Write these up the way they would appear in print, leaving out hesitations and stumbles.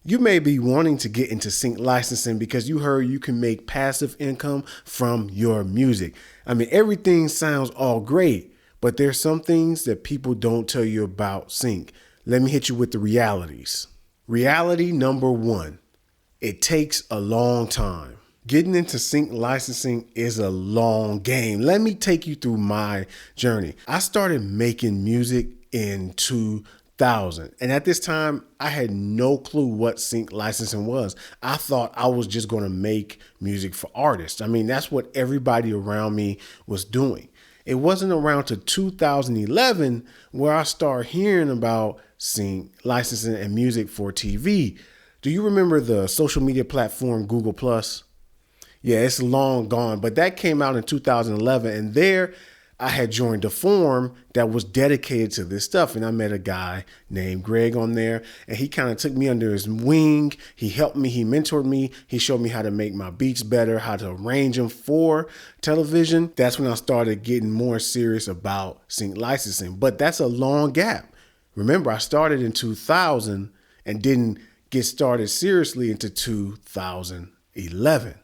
You may be wanting to get into sync licensing because you heard you can make passive income from your music. I mean, everything sounds all great, but there's some things that people don't tell you about sync. Let me hit you with the realities. Reality number one, it takes a long time. Getting into sync licensing is a long game. Let me take you through my journey. I started making music in 2000. And at this time, I had no clue what sync licensing was. I thought I was just going to make music for artists. I mean, that's what everybody around me was doing. It wasn't around to 2011 where I started hearing about sync licensing and music for TV. Do you remember the social media platform Google Plus? Yeah, it's long gone, but that came out in 2011. And there I had joined a forum that was dedicated to this stuff. And I met a guy named Greg on there, and he kind of took me under his wing. He helped me. He mentored me. He showed me how to make my beats better, how to arrange them for television. That's when I started getting more serious about sync licensing. But that's a long gap. Remember, I started in 2000 and didn't get started seriously into 2011.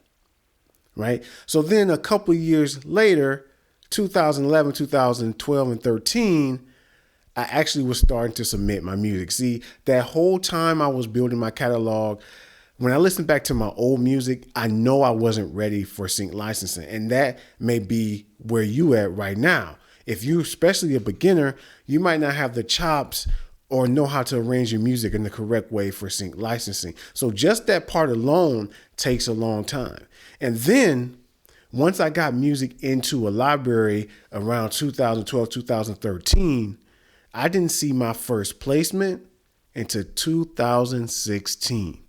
Right? So then a couple of years later, 2011, 2012, and 13, I actually was starting to submit my music. See, that whole time I was building my catalog, when I listen back to my old music, I know I wasn't ready for sync licensing. And that may be where you at right now. If you're especially a beginner, you might not have the chops or know how to arrange your music in the correct way for sync licensing. So just that part alone takes a long time. And then once I got music into a library around 2012, 2013, I didn't see my first placement until 2016.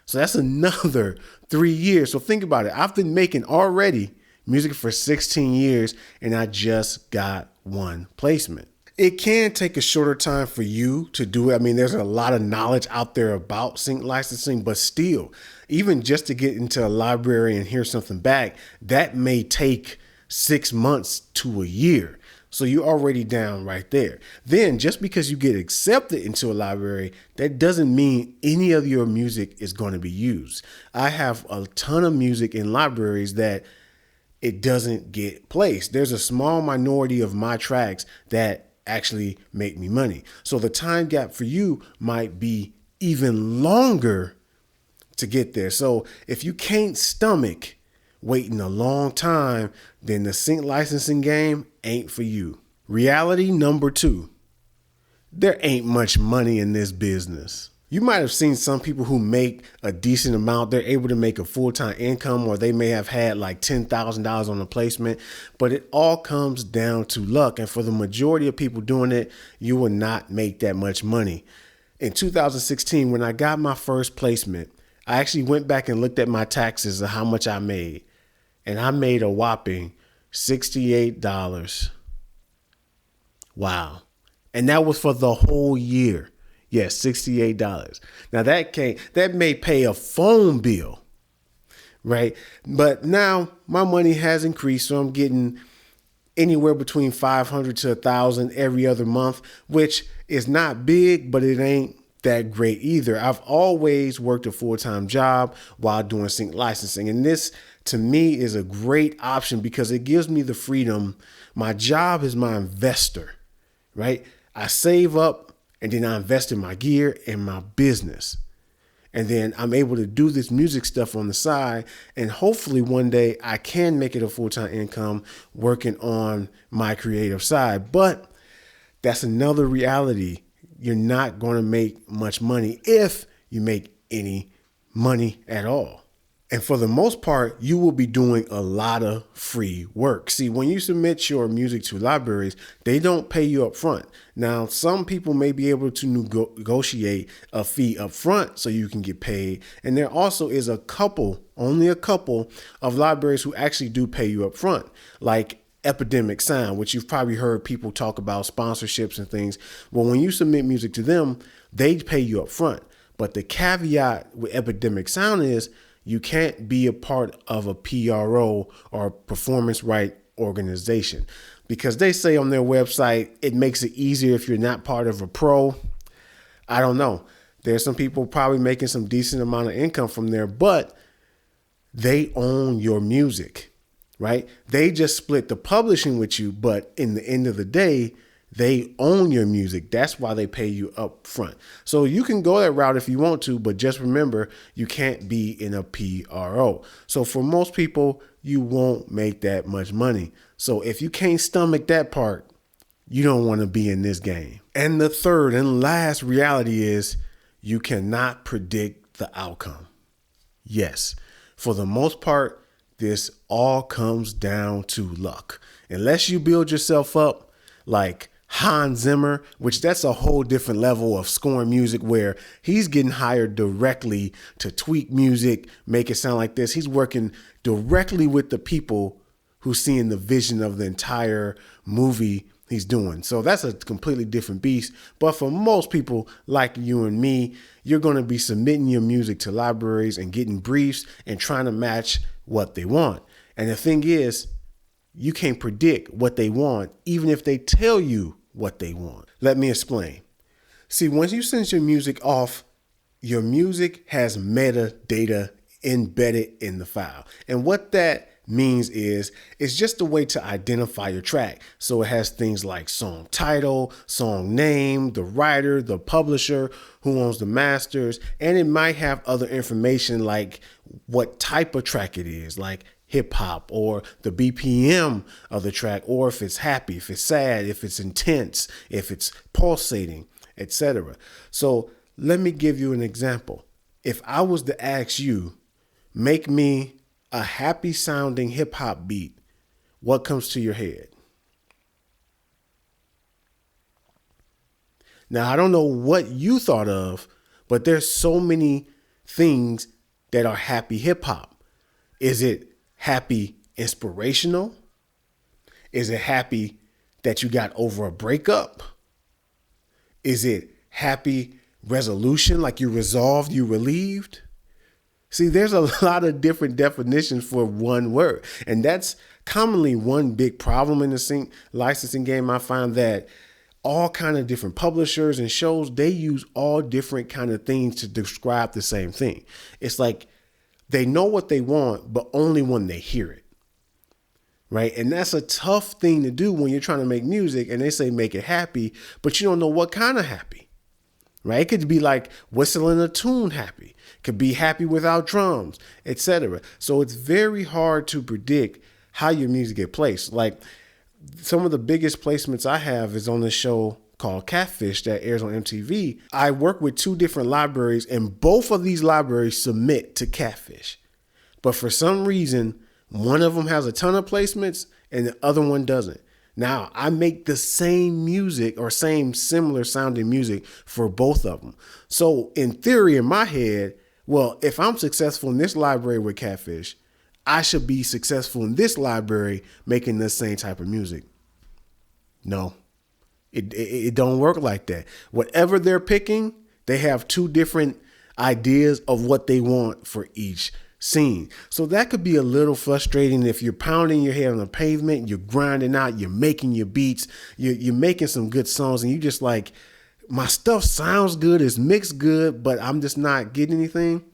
So that's another 3 years. So think about it. I've been making already music for 16 years and I just got one placement. It can take a shorter time for you to do it. I mean, there's a lot of knowledge out there about sync licensing, but still, even just to get into a library and hear something back, that may take 6 months to a year. So you're already down right there. Then just because you get accepted into a library, that doesn't mean any of your music is going to be used. I have a ton of music in libraries that it doesn't get placed. There's a small minority of my tracks that actually make me money. So the time gap for you might be even longer to get there. So if you can't stomach waiting a long time, then the sync licensing game ain't for you. Reality number two, there ain't much money in this business. You might have seen some people who make a decent amount. They're able to make a full-time income, or they may have had like $10,000 on a placement, but it all comes down to luck. And for the majority of people doing it, you will not make that much money. In 2016, when I got my first placement, I actually went back and looked at my taxes of how much I made, and I made a whopping $68. Wow. And that was for the whole year. Yes, $68. Now that may pay a phone bill, right? But now my money has increased, so I'm getting anywhere between $500 to $1,000 every other month, which is not big, but it ain't that great either. I've always worked a full-time job while doing sync licensing, and this to me is a great option because it gives me the freedom. My job is my investor, right? I save up, and then I invest in my gear and my business. And then I'm able to do this music stuff on the side. And hopefully one day I can make it a full-time income working on my creative side. But that's another reality. You're not going to make much money if you make any money at all. And for the most part, you will be doing a lot of free work. See, when you submit your music to libraries, they don't pay you up front. Now, some people may be able to negotiate a fee up front so you can get paid. And there also is only a couple of libraries who actually do pay you up front, like Epidemic Sound, which you've probably heard people talk about sponsorships and things. Well, when you submit music to them, they pay you up front. But the caveat with Epidemic Sound is you can't be a part of a PRO or performance right organization because they say on their website it makes it easier if you're not part of a pro. I don't know. There's some people probably making some decent amount of income from there, but they own your music, right? They just split the publishing with you, but in the end of the day, they own your music. That's why they pay you up front. So you can go that route if you want to, but just remember, you can't be in a PRO. So for most people, you won't make that much money. So if you can't stomach that part, you don't want to be in this game. And the third and last reality is you cannot predict the outcome. Yes, for the most part, this all comes down to luck. Unless you build yourself up like Hans Zimmer, which that's a whole different level of scoring music where he's getting hired directly to tweak music, make it sound like this. He's working directly with the people who's seeing the vision of the entire movie he's doing. So that's a completely different beast. But for most people like you and me, you're going to be submitting your music to libraries and getting briefs and trying to match what they want. And the thing is, you can't predict what they want, even if they tell you what they want. Let me explain. See, once you send your music off, your music has metadata embedded in the file. And what that means is it's just a way to identify your track. So it has things like song title, song name, the writer, the publisher, who owns the masters, and it might have other information like what type of track it is, like hip hop or the BPM of the track, or if it's happy, if it's sad, if it's intense, if it's pulsating, etc. So let me give you an example. If I was to ask you, make me a happy sounding hip hop beat, what comes to your head? Now, I don't know what you thought of, but there's so many things that are happy hip hop. Is it happy inspirational? Is it happy that you got over a breakup? Is it happy resolution, like you resolved, you relieved? See, there's a lot of different definitions for one word. And that's commonly one big problem in the licensing game. I find that all kind of different publishers and shows, they use all different kind of things to describe the same thing. It's like they know what they want, but only when they hear it. Right. And that's a tough thing to do when you're trying to make music and they say make it happy, but you don't know what kind of happy. Right. It could be like whistling a tune happy. It could be happy without drums, etc. So it's very hard to predict how your music get placed. Like some of the biggest placements I have is on this show called Catfish that airs on MTV. I work with two different libraries and both of these libraries submit to Catfish. But for some reason, one of them has a ton of placements and the other one doesn't. Now, I make the same music or same similar sounding music for both of them. So in theory, in my head, well, if I'm successful in this library with Catfish, I should be successful in this library making the same type of music. No, it don't work like that. Whatever they're picking, they have two different ideas of what they want for each scene. So that could be a little frustrating if you're pounding your head on the pavement, you're grinding out, you're making your beats, you're making some good songs, and you just like, my stuff sounds good, it's mixed good, but I'm just not getting anything.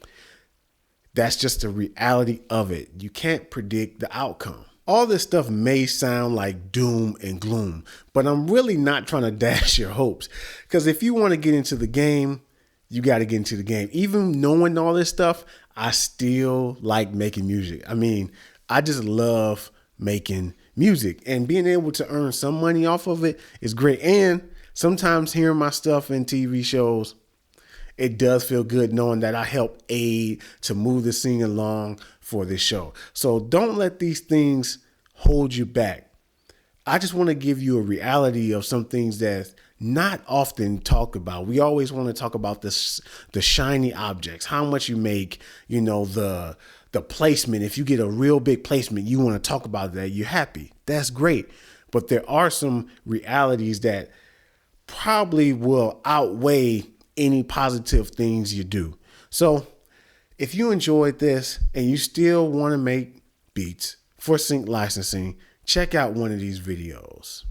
That's just the reality of it. You can't predict the outcome. All this stuff may sound like doom and gloom, but I'm really not trying to dash your hopes. Because if you want to get into the game, you got to get into the game. Even knowing all this stuff, I still like making music. I mean, I just love making music, and being able to earn some money off of it is great. And sometimes hearing my stuff in TV shows, it does feel good knowing that I help aid to move the scene along for this show. So don't let these things hold you back. I just want to give you a reality of some things that's not often talked about. We always want to talk about this, the shiny objects, how much you make, you know, the placement. If you get a real big placement, you want to talk about that. You're happy. That's great. But there are some realities that probably will outweigh any positive things you do. So if you enjoyed this and you still want to make beats for sync licensing, check out one of these videos.